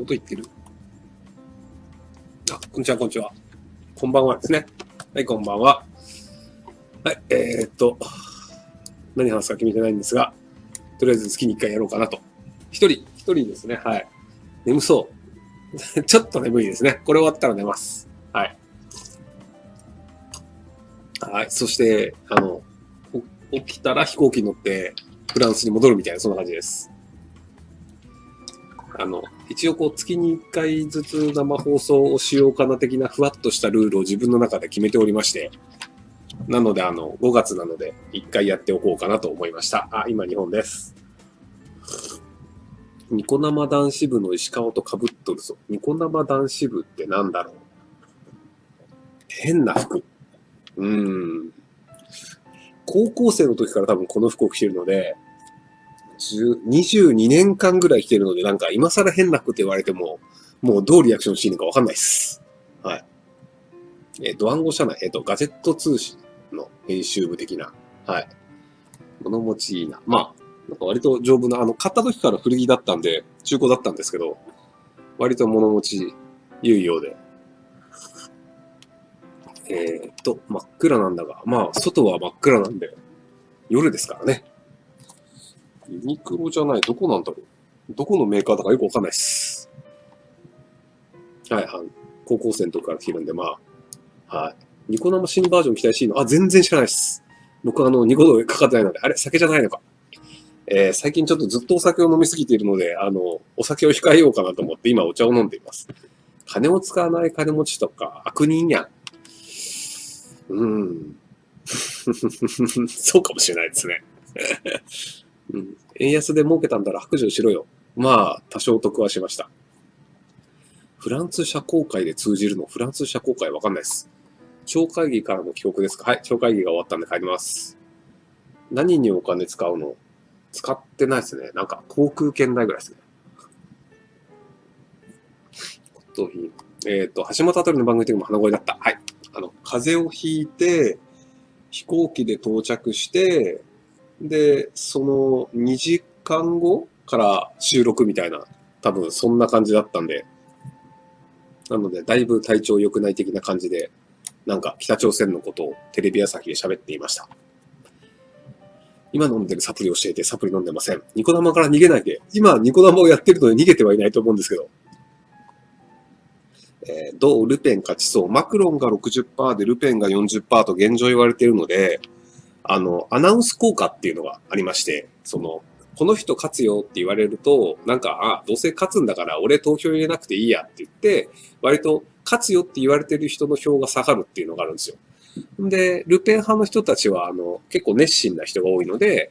なこと言ってる。あ、こんにちは、こんにちは。こんばんはですね。はい、こんばんは。はい、何話すか決めてないんですが、とりあえず月に1回やろうかなと。一人ですね。はい。眠そう。ちょっと眠いですね。これ終わったら寝ます。はい。はい。そして、起きたら飛行機に乗ってフランスに戻るみたいな、そんな感じです。一応月に1回ずつ生放送をしようかな的なふわっとしたルールを自分の中で決めておりまして、なので5月なので1回やっておこうかなと思いました。あ、今日本です。ニコ生男子部の石川と被っとるぞ。ニコ生男子部ってなんだろう。変な服。高校生の時から多分この服を着てるので、22年間ぐらい着てるので、なんか今更変な服って言われても、もうどうリアクションしていいのかわかんないです。はい。暗号社内、ガジェット通信の編集部的な、はい。物持ちいいな。まあ、なんか割と丈夫な、買った時から古着だったんで、中古だったんですけど、割と物持ちいいようで。真っ暗なんだが、まあ、外は真っ暗なんで、夜ですからね。ユニクロじゃない、どこなんだろう。どこのメーカーだかよくわかんないです。はいはい。高校生の時から着るんで、まあ、はい。ニコ生新バージョン期待していいの？あ、全然知らないです。僕ニコ動かかってないので、あれ酒じゃないのか。最近ちょっとずっとお酒を飲みすぎているので、お酒を控えようかなと思って今お茶を飲んでいます。金を使わない金持ちとか悪人やん。そうかもしれないですね。円安で儲けたんだら白状しろよ。まあ、多少得はしました。フランス社交界で通じるの？フランス社交界わかんないです。町会議からの帰国ですか？はい、町会議が終わったんで帰ります。何にお金使うの？使ってないですね。なんか航空券代ぐらいですね。橋本あたりの番組的にも鼻声だった。はい。風邪をひいて、飛行機で到着して、で、その2時間後から収録みたいな、多分そんな感じだったんで、なので、だいぶ体調良くない的な感じで、なんか北朝鮮のことをテレビ朝日で喋っていました。今飲んでるサプリを教えて、サプリ飲んでません。ニコ生から逃げないで。今、ニコ生をやってるので逃げてはいないと思うんですけど。どうルペン勝ちそう。マクロンが 60% でルペンが 40% と現状言われているので、アナウンス効果っていうのがありまして、この人勝つよって言われると、なんか、どうせ勝つんだから俺投票入れなくていいやって言って、割と勝つよって言われてる人の票が下がるっていうのがあるんですよ。で、ルペン派の人たちは、結構熱心な人が多いので、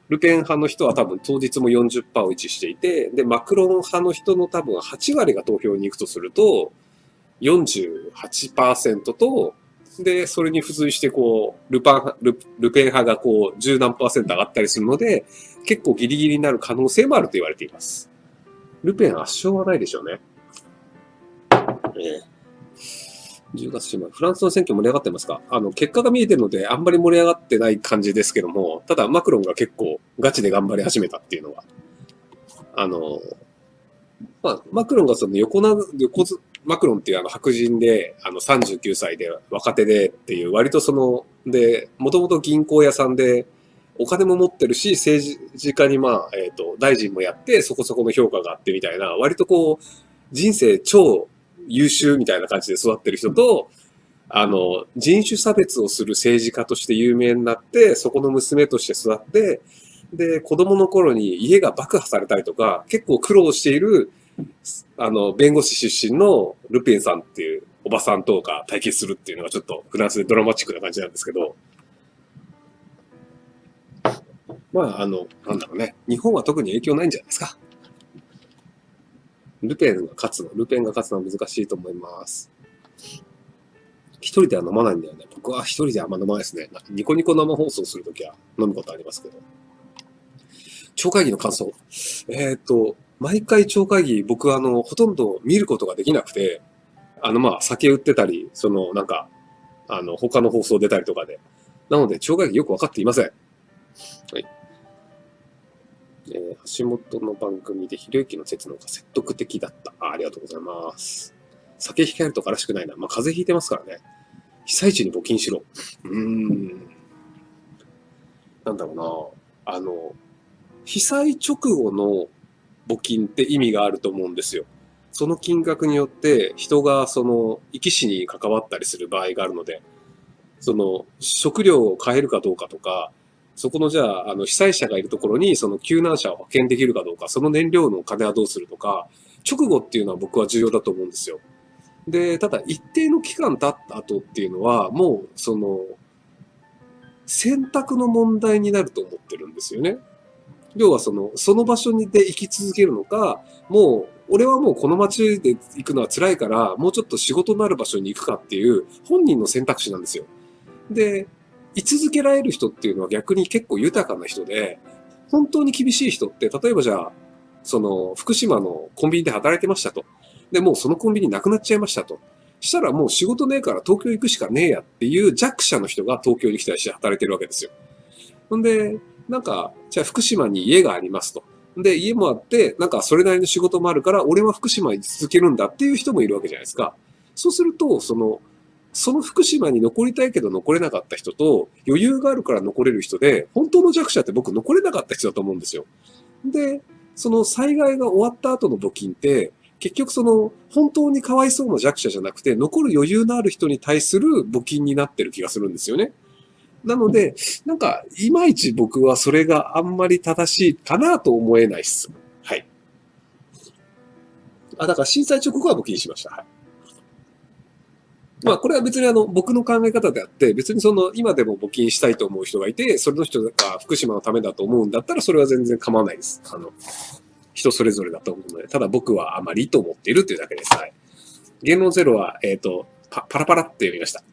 ルペン派の人は多分当日も 40% を維持していて、で、マクロン派の人の多分8割が投票に行くとすると、48% と、で、それに付随してルペン派が10何%上がったりするので、結構ギリギリになる可能性もあると言われています。ルペン圧勝はないでしょうね。10月中まで。フランスの選挙盛り上がってますか？結果が見えてるので、あんまり盛り上がってない感じですけども、ただマクロンが結構ガチで頑張り始めたっていうのは、マクロンがマクロンっていう白人で、39歳で若手でっていう、割ともともと銀行屋さんで、お金も持ってるし、政治家に大臣もやって、そこそこの評価があってみたいな、割と人生超優秀みたいな感じで育ってる人と、人種差別をする政治家として有名になって、そこの娘として育って、で、子供の頃に家が爆破されたりとか、結構苦労している、弁護士出身のルペンさんっていうおばさんとか対決するっていうのがちょっとフランスでドラマチックな感じなんですけど、まあ、なんだろうね。日本は特に影響ないんじゃないですか。ルペンが勝つのは難しいと思います。一人では飲まないんだよね。僕は一人ではあんま飲まないですね。ニコニコ生放送するときは飲むことありますけど。超会議の感想。毎回超会議、僕ほとんど見ることができなくて、酒売ってたり、他の放送出たりとかで。なので、超会議よくわかっていません。はい。橋本の番組でひろゆきの説の方が説得的だった。ありがとうございます。酒控えるとからしくないな。まあ、風邪ひいてますからね。被災地に募金しろ。なんだろうな。被災直後の募金って意味があると思うんですよ。その金額によって人がその生き死に関わったりする場合があるので、その食料を買えるかどうかとか、そこのじゃあ、被災者がいるところにその救難者を派遣できるかどうか、その燃料の金はどうするとか、直後っていうのは僕は重要だと思うんですよ。で、ただ一定の期間経った後っていうのは、もうその、選択の問題になると思ってるんですよね。要はその場所にで生き続けるのか、もう、俺はもうこの街で行くのは辛いから、もうちょっと仕事のある場所に行くかっていう本人の選択肢なんですよ。で、居続けられる人っていうのは逆に結構豊かな人で、本当に厳しい人って、例えばじゃあ、福島のコンビニで働いてましたと。で、もうそのコンビニなくなっちゃいましたと。したらもう仕事ねえから東京行くしかねえやっていう弱者の人が東京に来たりして働いてるわけですよ。ほんで、なんか、じゃあ福島に家がありますと。で、家もあって、なんかそれなりの仕事もあるから、俺は福島に続けるんだっていう人もいるわけじゃないですか。そうすると、その福島に残りたいけど残れなかった人と、余裕があるから残れる人で、本当の弱者って僕残れなかった人だと思うんですよ。で、その災害が終わった後の募金って、結局本当にかわいそうな弱者じゃなくて、残る余裕のある人に対する募金になってる気がするんですよね。なので、なんか、いまいち僕はそれがあんまり正しいかなと思えないっす。はい。だから震災直後は募金しました。はい。まあ、これは別に僕の考え方であって、別に今でも募金したいと思う人がいて、それの人が福島のためだと思うんだったら、それは全然構わないです。人それぞれだと思うので、ただ僕はあまりと思っているというだけです。はい。言論ゼロは、パラパラって読みました。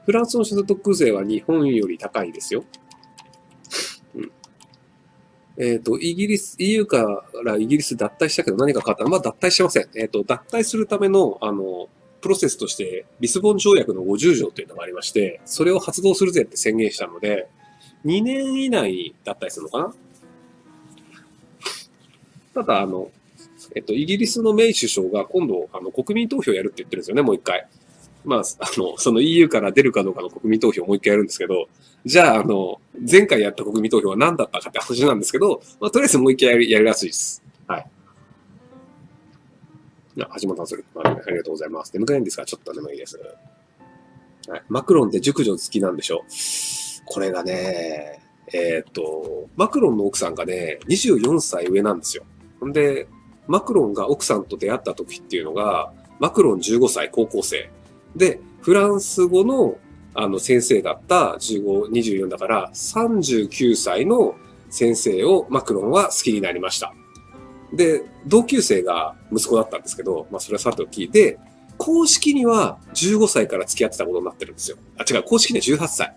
フランスの所得税は日本より高いですよ。イギリス、EU からイギリス脱退したけど何か変わったの？まあ、脱退してません。脱退するための、プロセスとして、リスボン条約の50条というのがありまして、それを発動するぜって宣言したので、2年以内に脱退するのかな？ただ、イギリスのメイ首相が今度、国民投票やるって言ってるんですよね、もう一回。まあ、その EU から出るかどうかの国民投票をもう一回やるんですけど、じゃあ、前回やった国民投票は何だったかって話なんですけど、まあ、とりあえずもう一回やるらしいです。はい。橋本さん、それ、ありがとうございます。眠くないんですか？ちょっと眠いです。はい。マクロンって熟女好きなんでしょう。これがね、マクロンの奥さんがね、24歳上なんですよ。んで、マクロンが奥さんと出会った時っていうのが、マクロン15歳高校生。で、フランス語の先生だった15、24だから39歳の先生をマクロンは好きになりました。で、同級生が息子だったんですけど、まあそれはさておきで、公式には15歳から付き合ってたことになってるんですよ。あ、違う、公式には18歳。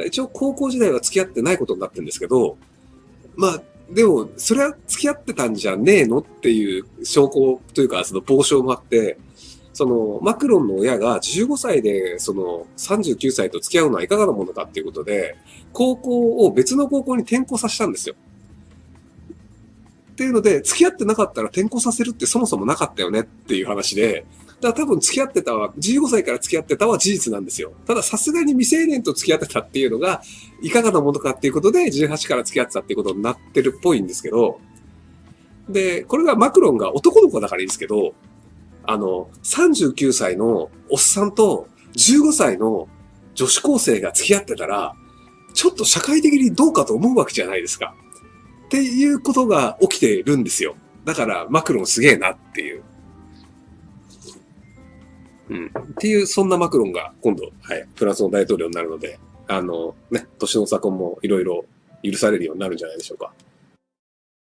一応高校時代は付き合ってないことになってるんですけど、まあ、でも、それは付き合ってたんじゃねえのっていう証拠というか、その傍証もあって、マクロンの親が15歳で、39歳と付き合うのはいかがなものかっていうことで、高校を別の高校に転校させたんですよ。っていうので、付き合ってなかったら転校させるってそもそもなかったよねっていう話で、だから多分付き合ってたは、15歳から付き合ってたは事実なんですよ。たださすがに未成年と付き合ってたっていうのが、いかがなものかっていうことで、18から付き合ってたっていうことになってるっぽいんですけど、で、これがマクロンが男の子だからいいですけど、39歳のおっさんと15歳の女子高生が付き合ってたら、ちょっと社会的にどうかと思うわけじゃないですか。っていうことが起きてるんですよ。だからマクロンすげえなっていう。っていう、そんなマクロンが今度、はい、フランスの大統領になるので、年の差婚もいろいろ許されるようになるんじゃないでしょうか。